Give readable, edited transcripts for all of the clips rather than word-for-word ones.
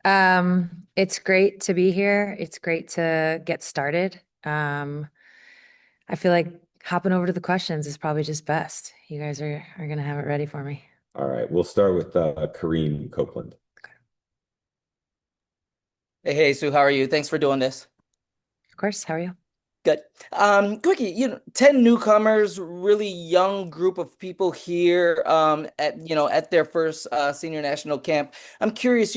It's great to be here. It's great to get started. I feel like hopping over to the questions is probably just best. You guys are gonna have it ready for me. All right, we'll start with Kareem Copeland. Hey, Sue, how are you? Thanks for doing this. Of course, how are you? Good. Quickie, 10 newcomers, really young group of people here at their first senior national camp. I'm curious,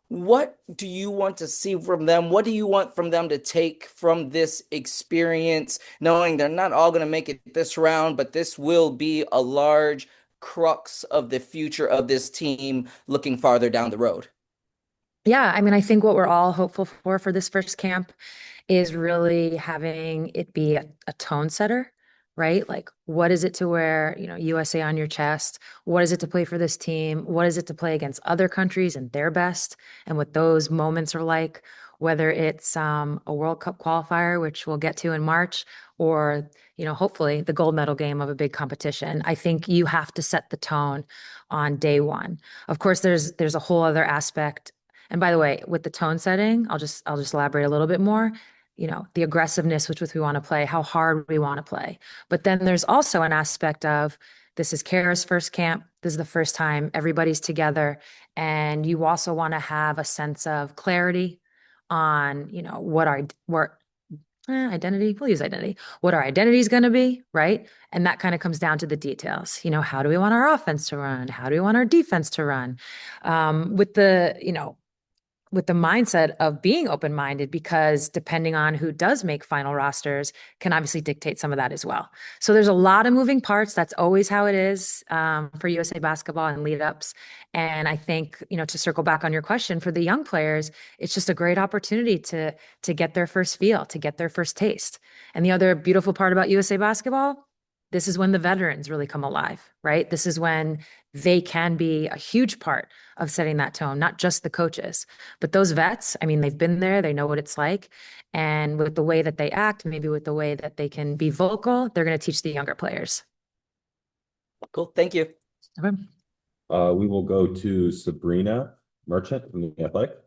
what do you want to see from them? What do you want from them to take from this experience, knowing they're not all going to make it this round, but this will be a large crux of the future of this team looking farther down the road? Yeah, I mean, I think what we're all hopeful for this first camp is really having it be a tone setter, right? Like, what is it to wear, USA on your chest? What is it to play for this team? What is it to play against other countries and their best? And what those moments are like, whether it's a World Cup qualifier, which we'll get to in March, or, hopefully the gold medal game of a big competition. I think you have to set the tone on day one. Of course, there's a whole other aspect. And by the way, with the tone setting, I'll just elaborate a little bit more. The aggressiveness which we want to play, how hard we want to play. But then there's also an aspect of this is Kara's first camp. This is the first time everybody's together. And you also want to have a sense of clarity on, what identity, we'll use identity, what our identity is going to be, right? And that kind of comes down to the details. How do we want our offense to run? How do we want our defense to run? With the mindset of being open-minded, because depending on who does make final rosters can obviously dictate some of that as well. So there's a lot of moving parts. That's always how it is for USA basketball and lead ups. And I think, to circle back on your question for the young players, it's just a great opportunity to get their first feel, to get their first taste. And the other beautiful part about USA basketball, this is when the veterans really come alive, right? This is when they can be a huge part of setting that tone, not just the coaches. But those vets, I mean, they've been there, they know what it's like. And with the way that they act, maybe with the way that they can be vocal, they're going to teach the younger players. Cool. Thank you. Okay. We will go to Sabrina Merchant from the Athletic.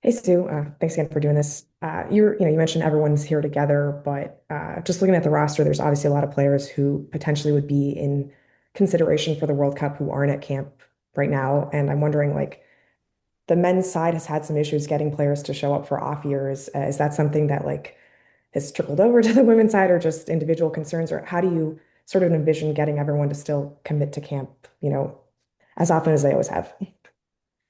Hey Stu, thanks again for doing this. You mentioned everyone's here together, but just looking at the roster, there's obviously a lot of players who potentially would be in consideration for the World Cup who aren't at camp right now. And I'm wondering, like, the men's side has had some issues getting players to show up for off years. Is that something that like has trickled over to the women's side, or just individual concerns, or how do you sort of envision getting everyone to still commit to camp, as often as they always have?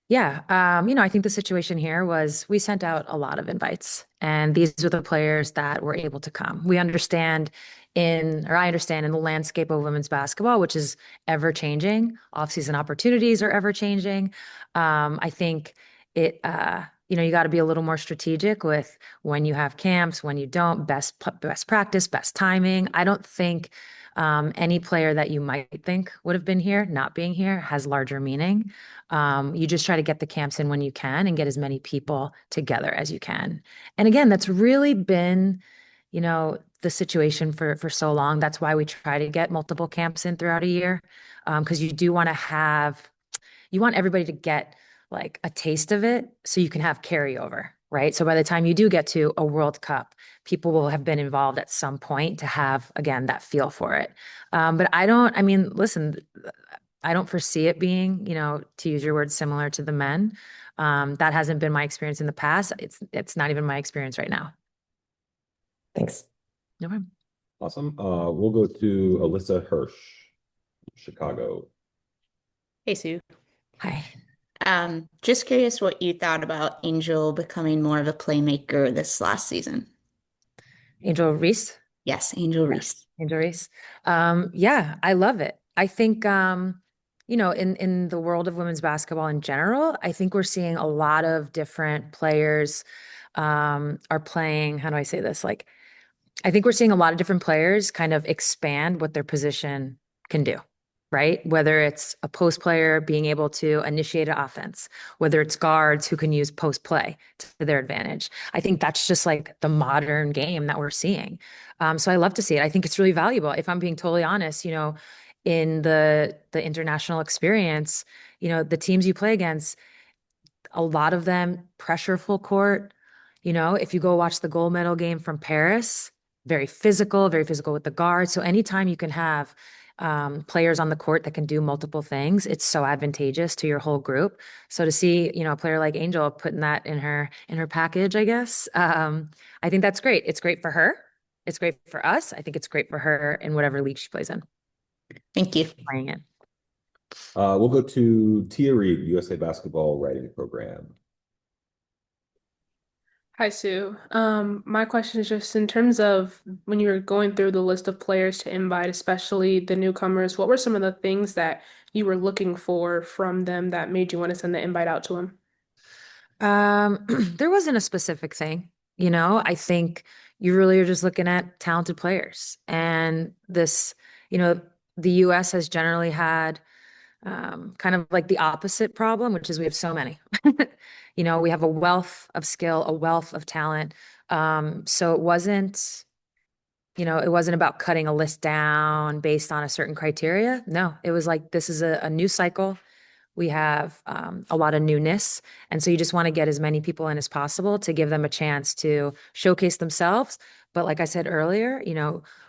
Yeah. I think the situation here was we sent out a lot of invites, and these were the players that were able to come. I understand in the landscape of women's basketball, which is ever changing, off-season opportunities are ever changing. I think you got to be a little more strategic with when you have camps, when you don't, best practice, best timing. I don't think any player that you might think would have been here, not being here, has larger meaning. You just try to get the camps in when you can and get as many people together as you can. And again, that's really been, the situation for so long. That's why we try to get multiple camps in throughout a year. Because you want everybody to get like a taste of it so you can have carryover, right? So by the time you do get to a World Cup, people will have been involved at some point to have, again, that feel for it. But listen, I don't foresee it being, to use your words, similar to the men. That hasn't been my experience in the past. It's not even my experience right now. Thanks. No problem. Awesome. We'll go to Alyssa Hirsch, Chicago. Hey, Sue. Hi. Just curious what you thought about Angel becoming more of a playmaker this last season. Angel Reese. Yes, Angel Reese. Angel Reese. Yeah, I love it. I think, in the world of women's basketball in general, I think we're seeing a lot of different players are playing. How do I say this? Like, I think we're seeing a lot of different players kind of expand what their position can do, right? Whether it's a post player being able to initiate an offense, whether it's guards who can use post play to their advantage. I think that's just like the modern game that we're seeing. So I love to see it. I think it's really valuable. If I'm being totally honest, in the international experience, the teams you play against, a lot of them pressure full court. If you go watch the gold medal game from Paris, very physical with the guards. So anytime you can have players on the court that can do multiple things, it's so advantageous to your whole group. So to see, a player like Angel putting that in her package, I guess, I think that's great. It's great for her. It's great for us. I think it's great for her in whatever league she plays in. Thank you. Playing it. We'll go to Tia Reed, USA Basketball Writing Program. Hi, Sue. My question is just in terms of when you were going through the list of players to invite, especially the newcomers, what were some of the things that you were looking for from them that made you want to send the invite out to them? There wasn't a specific thing, I think you really are just looking at talented players. And this, the US has generally had kind of like the opposite problem, which is we have so many. We have a wealth of skill, a wealth of talent. So it wasn't about cutting a list down based on a certain criteria. No, it was like, this is a new cycle. We have a lot of newness. And so you just want to get as many people in as possible to give them a chance to showcase themselves. But like I said earlier,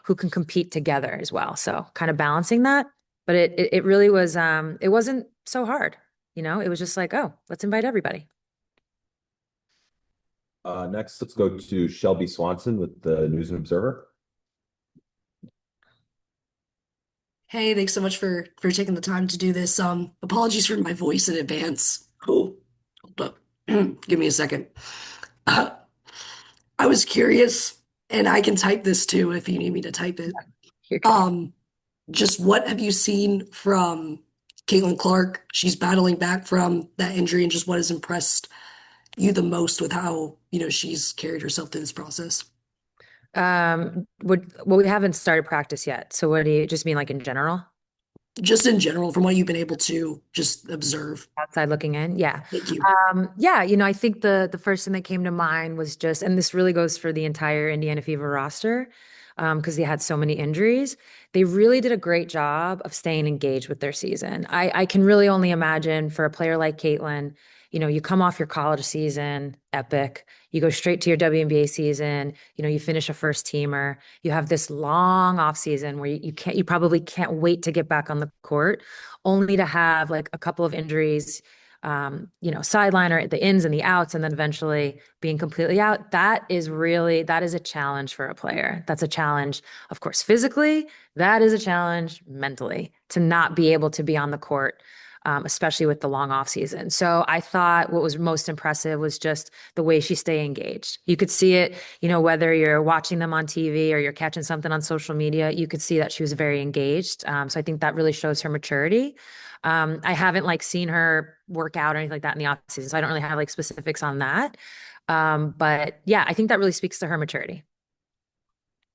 who can compete together as well. So kind of balancing that. But it really was, it wasn't so hard. It was just like, oh, let's invite everybody. Next, let's go to Shelby Swanson with the News and Observer. Hey, thanks so much for taking the time to do this. Apologies for my voice in advance. Oh, hold up. Give me a second. I was curious, and I can type this too if you need me to type it. Just what have you seen from Caitlin Clark? She's battling back from that injury, and just what has impressed you the most with how, she's carried herself through this process? Well, we haven't started practice yet. So what do you just mean, like in general? Just in general, from what you've been able to just observe. Outside looking in, yeah. Thank you. Yeah, I think the first thing that came to mind was just, and this really goes for the entire Indiana Fever roster, because they had so many injuries. They really did a great job of staying engaged with their season. I can really only imagine for a player like Caitlin, you come off your college season, epic. You go straight to your WNBA season. You finish a first teamer. You have this long off season where you probably can't wait to get back on the court, only to have like a couple of injuries, sideline or the ins and the outs, and then eventually being completely out. That is a challenge for a player. That's a challenge, of course, physically. That is a challenge mentally to not be able to be on the court, especially with the long off season. So I thought what was most impressive was just the way she stayed engaged. You could see it, whether you're watching them on TV or you're catching something on social media, you could see that she was very engaged. So I think that really shows her maturity. I haven't seen her work out or anything like that in the off season, so I don't really have specifics on that. But yeah, I think that really speaks to her maturity.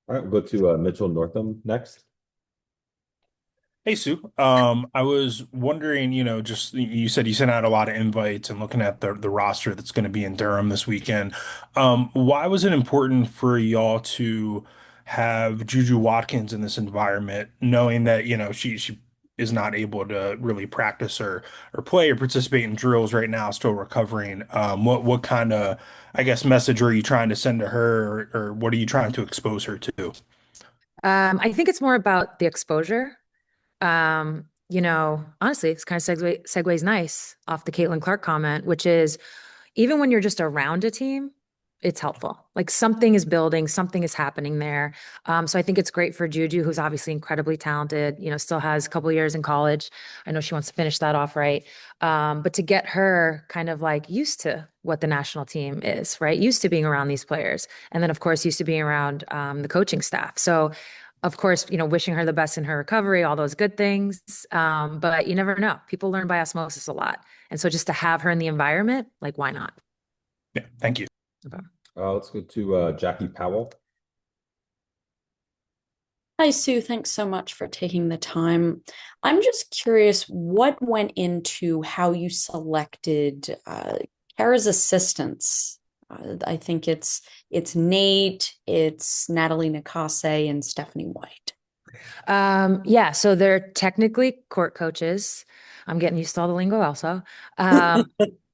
All right, we'll go to Mitchell Northam next. Hey Sue, I was wondering, just you said you sent out a lot of invites and looking at the roster that's going to be in Durham this weekend. Why was it important for y'all to have JuJu Watkins in this environment, knowing that, she is not able to really practice or play or participate in drills right now, still recovering. What kind of, I guess, message are you trying to send to her, or what are you trying to expose her to? I think it's more about the exposure. Honestly, it's kind of segues nice off the Caitlin Clark comment, which is even when you're just around a team, it's helpful. Like something is building, something is happening there. So I think it's great for JuJu, who's obviously incredibly talented, still has a couple years in college. I know she wants to finish that off right. But to get her kind of used to what the national team is, right? Used to being around these players. And then of course, used to being around the coaching staff. So of course, wishing her the best in her recovery, all those good things. But you never know. People learn by osmosis a lot. And so just to have her in the environment, why not? Yeah, thank you. Okay. Let's go to Jackie Powell. Hi, Sue. Thanks so much for taking the time. I'm just curious, what went into how you selected Kara's assistants? I think it's Nate, it's Natalie Nakase, and Stephanie White. Yeah, so they're technically court coaches. I'm getting used to all the lingo also.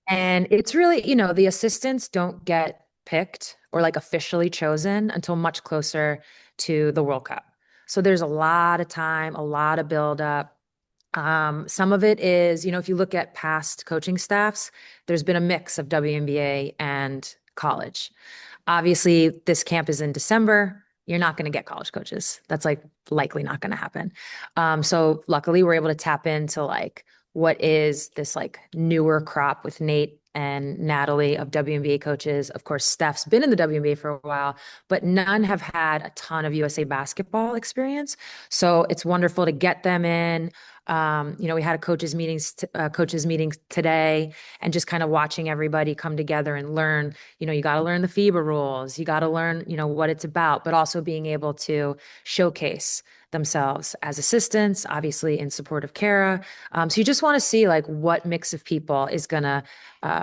And it's really, the assistants don't get picked or like officially chosen until much closer to the World Cup. So there's a lot of time, a lot of buildup. Some of it is, if you look at past coaching staffs, there's been a mix of WNBA and college. Obviously, this camp is in December. You're not going to get college coaches. That's like likely not going to happen. So luckily, we're able to tap into like what is this like newer crop with Nate and Natalie of WNBA coaches. Of course, Steph's been in the WNBA for a while, but none have had a ton of USA basketball experience. So it's wonderful to get them in. We had a coaches meeting today, and just kind of watching everybody come together and learn. You got to learn the FIBA rules. You got to learn, what it's about, but also being able to showcase themselves as assistants, obviously in support of Kara. So you just want to see like what mix of people is gonna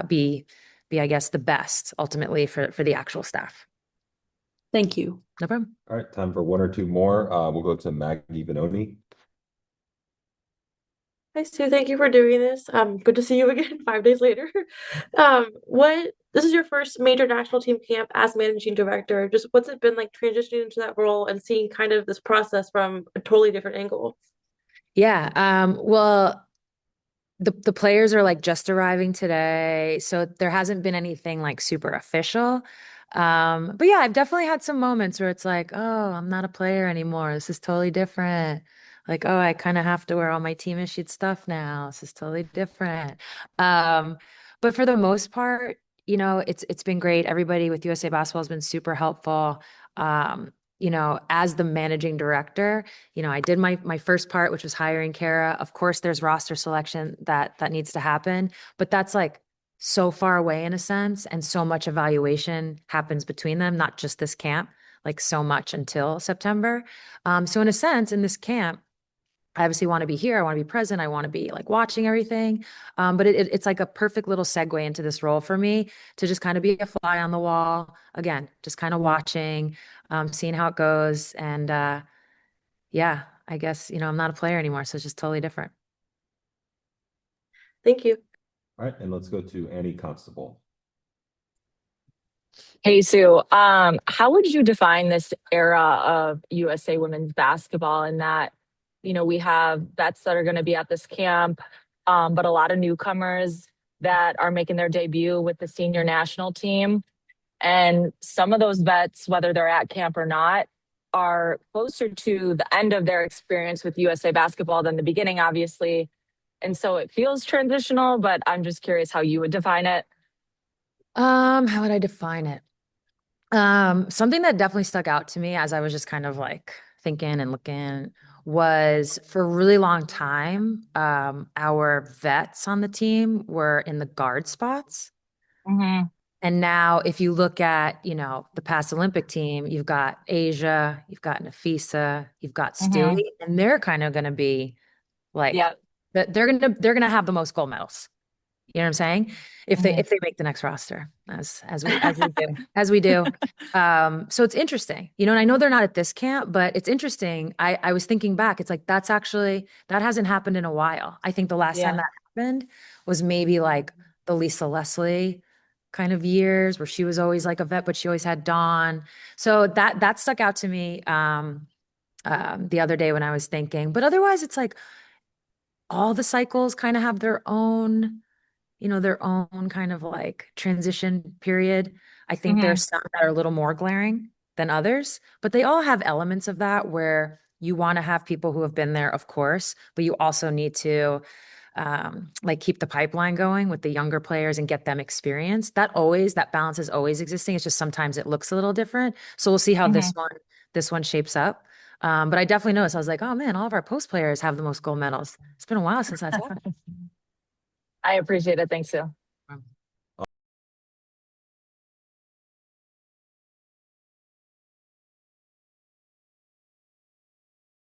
be, I guess, the best ultimately for the actual staff. Thank you. No problem. All right, time for one or two more. We'll go to Maggie Vanoni. Hi, Sue. Thank you for doing this. Good to see you again 5 days later. This is your first major national team camp as managing director. Just what's it been like transitioning into that role and seeing kind of this process from a totally different angle? Yeah. Well, the players are like just arriving today, so there hasn't been anything like super official. But yeah, I've definitely had some moments where it's like, oh, I'm not a player anymore. This is totally different. Like, oh, I kind of have to wear all my team issued stuff now. This is totally different. Um, but for the most part, it's been great. Everybody with USA Basketball has been super helpful. As the managing director, I did my first part, which was hiring Kara. Of course, there's roster selection that needs to happen, but that's like so far away in a sense, and so much evaluation happens between them, not just this camp, like so much until September. So in a sense, in this camp, I obviously want to be here. I want to be present. I want to be like watching everything. But it's like a perfect little segue into this role for me to just kind of be a fly on the wall. Again, just kind of watching, seeing how it goes. And yeah, I guess, I'm not a player anymore. So it's just totally different. Thank you. All right, and let's go to Annie Constable. Hey Sue, how would you define this era of USA women's basketball in that, we have vets that are going to be at this camp, but a lot of newcomers that are making their debut with the senior national team. And some of those vets, whether they're at camp or not, are closer to the end of their experience with USA basketball than the beginning, obviously. And so it feels transitional, but I'm just curious how you would define it. How would I define it? Something that definitely stuck out to me as I was just kind of like thinking and looking was for a really long time, our vets on the team were in the guard spots. Mm-hmm. And now if you look at, the past Olympic team, you've got Asia, you've got Nafisa, you've got Mm-hmm. Stewie, and they're kind of going to be like, Yeah. they're gonna have the most gold medals. You know what I'm saying? If they Mm-hmm. make the next roster, as we do. So it's interesting, and I know they're not at this camp, but it's interesting. I was thinking back, it's like that hasn't happened in a while. I think the last time Yeah. that happened was maybe like the Lisa Leslie kind of years where she was always like a vet, but she always had Dawn. So that stuck out to me the other day when I was thinking. But otherwise, it's like all the cycles kind of have their own kind of like transition period. I think Mm-hmm. there's some that are a little more glaring than others, but they all have elements of that where you want to have people who have been there, of course, but you also need to like keep the pipeline going with the younger players and get them experience. That balance is always existing. It's just sometimes it looks a little different. So we'll see how Mm-hmm. this one shapes up. But I definitely noticed, I was like, oh man, all of our post players have the most gold medals. It's been a while since that's happened. I appreciate it. Thanks, Sue.